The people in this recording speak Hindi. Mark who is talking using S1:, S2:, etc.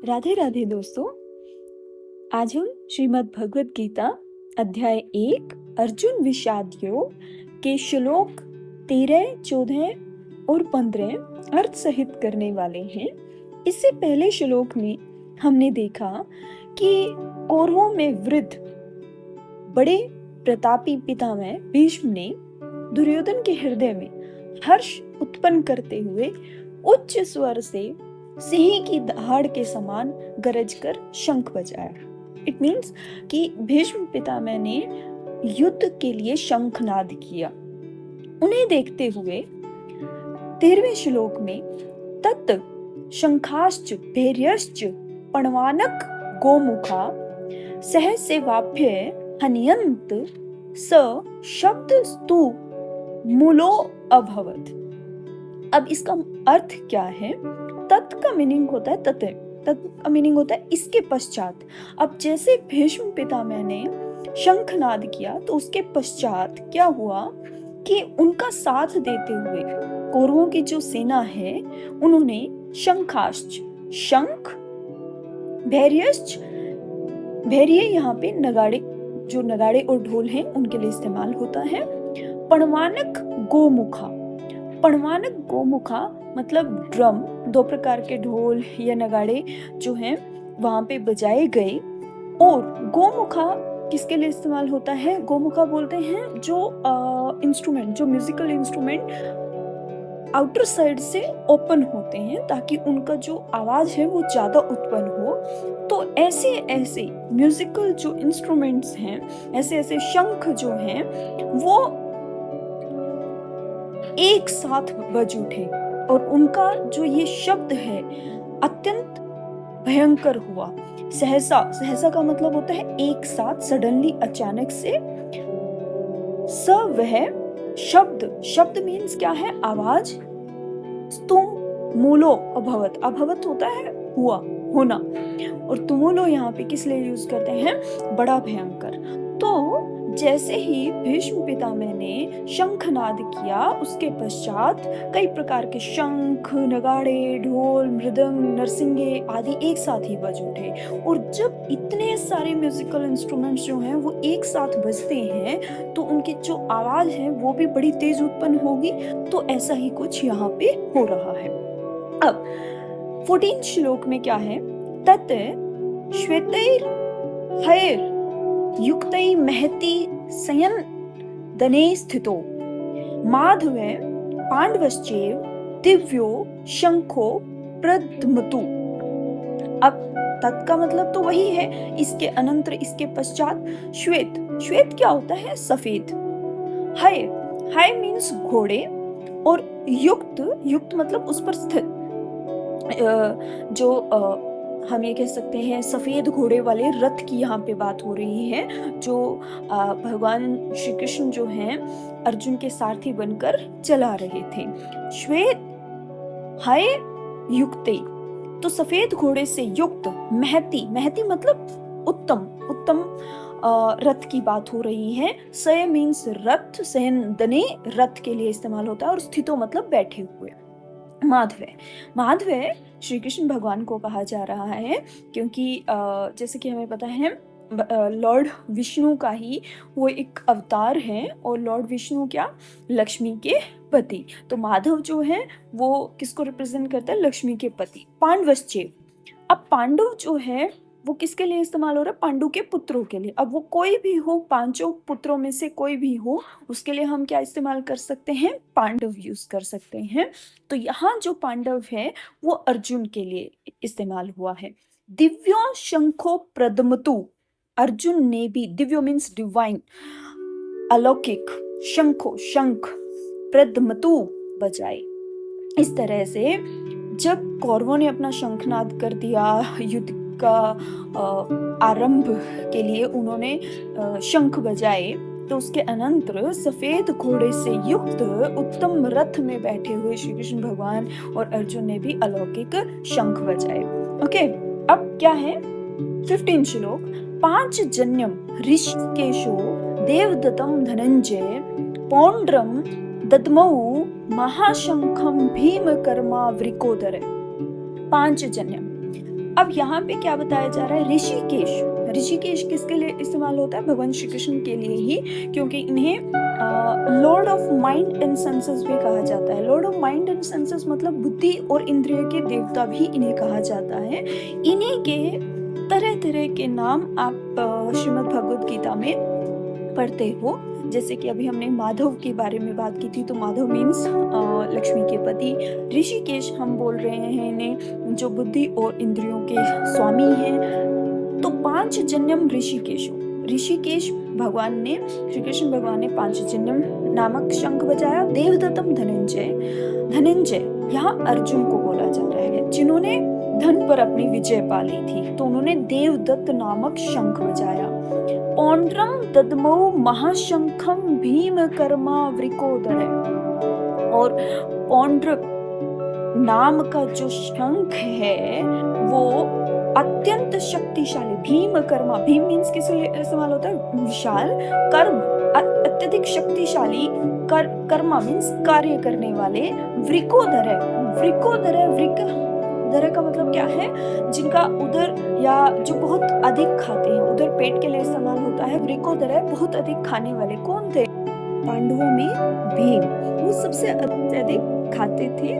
S1: राधे राधे दोस्तों। आज हम श्रीमद् भगवद गीता अध्याय 1 अर्जुन विषाद योग के श्लोक 13, 14 और 15 अर्थ सहित करने वाले हैं। इससे पहले श्लोक में हमने देखा कि कौरवों में वृद्ध बड़े प्रतापी पितामह भीष्म ने दुर्योधन के हृदय में हर्ष उत्पन्न करते हुए उच्च स्वर से सिंह की दहाड़ के समान गरज कर शंख बजाया। इट मीन्स कि भीष्म पितामह ने युद्ध के लिए शंखनाद किया। उन्हें देखते हुए 13वें श्लोक में तत् शंखाश्च भैर्यश्च पणवानक गोमुखा सहसेवाभ्य हन्यन्त स शब्द स्तु मूलो अभवत्। अब इसका अर्थ क्या है? तत् का मीनिंग होता है तत् का मीनिंग होता है इसके पश्चात। अब जैसे भीष्म पितामह ने शंखनाद किया तो उसके पश्चात क्या हुआ कि उनका साथ देते हुए कौरवों की जो सेना है उन्होंने शंखाश्च, शंख, भैर्यश्च, भैर्य यहाँ पे नगाड़े, जो नगाड़े और ढोल हैं उनके लिए इस्तेमाल होता है। पणवानक गोमुखा, पणवानक गोमुखा मतलब ड्रम, दो प्रकार के ढोल या नगाड़े जो हैं वहां पे बजाए गए। और गोमुखा किसके लिए इस्तेमाल होता है? गोमुखा बोलते हैं जो इंस्ट्रूमेंट, जो म्यूजिकल इंस्ट्रूमेंट आउटर साइड से ओपन होते हैं ताकि उनका जो आवाज है वो ज्यादा उत्पन्न हो। तो ऐसे ऐसे म्यूजिकल जो इंस्ट्रूमेंट्स हैं, ऐसे ऐसे शंख जो हैं वो एक साथ बज उठे और उनका जो ये शब्द है अत्यंत भयंकर हुआ। सहसा, सहसा का मतलब होता है एक साथ, सडनली, अचानक से। स वह शब्द, शब्द मीन्स क्या है? आवाज। स्तुम मूलो अभवत, अभवत होता है हुआ, होना। और तुमुलो यहाँ पे किस लिए यूज करते हैं? बड़ा भयंकर। तो जैसे ही भीष्म पितामह ने शंखनाद किया उसके पश्चात कई प्रकार के शंख, नगाड़े, ढोल, मृदंग, नरसिंगे आदि एक साथ ही बज उठे। और जब इतने सारे म्यूजिकल इंस्ट्रूमेंट्स जो हैं वो एक साथ बजते हैं तो उनकी जो आवाज है वो भी बड़ी तेज उत्पन्न होगी। तो ऐसा ही कुछ यहाँ पे हो रहा है। अब 14 श्लोक में क्या है? तत् श्वेतैर हयैर युक्तै महती सयन दने स्थितो माधवे पांडवश्चैव दिव्यो शंखो प्रद्मतु। अब तत् का मतलब तो वही है, इसके अनंतर, इसके पश्चात श्वेत, श्वेत क्या होता है? सफेद। हय, हय मीन्स घोड़े। और युक्त, युक्त मतलब उस पर स्थित, जो हम ये कह सकते हैं सफेद घोड़े वाले रथ की यहाँ पे बात हो रही है, जो भगवान श्री कृष्ण जो हैं अर्जुन के सारथी बनकर चला रहे थे। श्वेत हय युक्ते, तो सफेद घोड़े से युक्त, महती, महती मतलब उत्तम, उत्तम रथ की बात हो रही है। सय मीन्स रथ, सयन दने रथ के लिए इस्तेमाल होता है। और स्थितो मतलब बैठे हुए। माधवे, माधवे श्री कृष्ण भगवान को कहा जा रहा है क्योंकि जैसे कि हमें पता है लॉर्ड विष्णु का ही वो एक अवतार है। और लॉर्ड विष्णु क्या? लक्ष्मी के पति। तो माधव जो है वो किसको रिप्रेजेंट करता है? लक्ष्मी के पति। पांडवश्चैव, अब पांडव जो है वो किसके लिए इस्तेमाल हो रहा है? पांडु के पुत्रों के लिए। अब वो कोई भी हो, पांचों पुत्रों में से कोई भी हो, उसके लिए हम क्या इस्तेमाल कर सकते हैं? पांडव यूज कर सकते हैं। तो यहाँ जो पांडव है वो अर्जुन के लिए इस्तेमाल हुआ है। दिव्यो शंखो प्रदमतु, अर्जुन ने भी, दिव्यो मीन्स डिवाइन, अलौकिक, शंखो, शंख, प्रदमतु बजाए। इस तरह से जब कौरवों ने अपना शंखनाद कर दिया, युद्ध का आरंभ के लिए उन्होंने शंख बजाए, तो उसके अनंतर सफेद घोड़े से युक्त उत्तम रथ में बैठे हुए श्री कृष्ण भगवान और अर्जुन ने भी अलौकिक शंख बजाए। ओके, अब क्या है? 15 श्लोक। पांच जन्यम ऋषिकेशो देवदत्तम धनंजय पौंड्रम दद्मौ महाशंखम भीम कर्मा वृकोदर। पांच जन्यम, अब यहाँ पे क्या बताया जा रहा है, ऋषिकेश। ऋषिकेश किसके लिए इस्तेमाल होता है, भगवान श्री कृष्ण के लिए ही, क्योंकि इन्हें Lord of mind and senses भी कहा जाता है। Lord of mind and senses मतलब बुद्धि और इंद्रिय के देवता भी इन्हें कहा जाता है। इन्हीं के तरह तरह के नाम आप श्रीमद् भगवद गीता में पढ़ते हो। जैसे कि अभी हमने माधव के बारे में बात की थी, तो माधव मीन्स लक्ष्मी के पति। ऋषिकेश हम बोल रहे हैं इन्हें, जो बुद्धि और इंद्रियों के स्वामी हैं। तो 5 जन्म ऋषिकेश। ऋषिकेश भगवान ने, श्री कृष्ण भगवान ने 5 जन्म नामक शंख बजाया। देवदत्तम धनंजय यहाँ अर्जुन को बोला जा रहा है, जिन्होंने धन पर अपनी विजय पा ली थी, तो उन्होंने देवदत्त नामक शंख बजाया। पौंड्रम ददमो महाशंखम भीम कर्मा वृकोदर, और पौंड्रक नाम का जो शंख है वो अत्यंत शक्तिशाली, भीम कर्मा, भीम मीन्स किस लिए इस्तेमाल होता है, विशाल, कर्म अत्यधिक शक्तिशाली, कर्मा मीन्स कार्य करने वाले, वृकोदर है। वृकोदर है, वृक का मतलब क्या है, जिनका उदर या जो बहुत अधिक खाते हैं, उदर पेट के लिए इस्तेमाल होता है। वृकोदर है, बहुत अधिक खाने वाले। कौन थे, पांडवों में भीम, वो सबसे अत्यधिक खाते थे।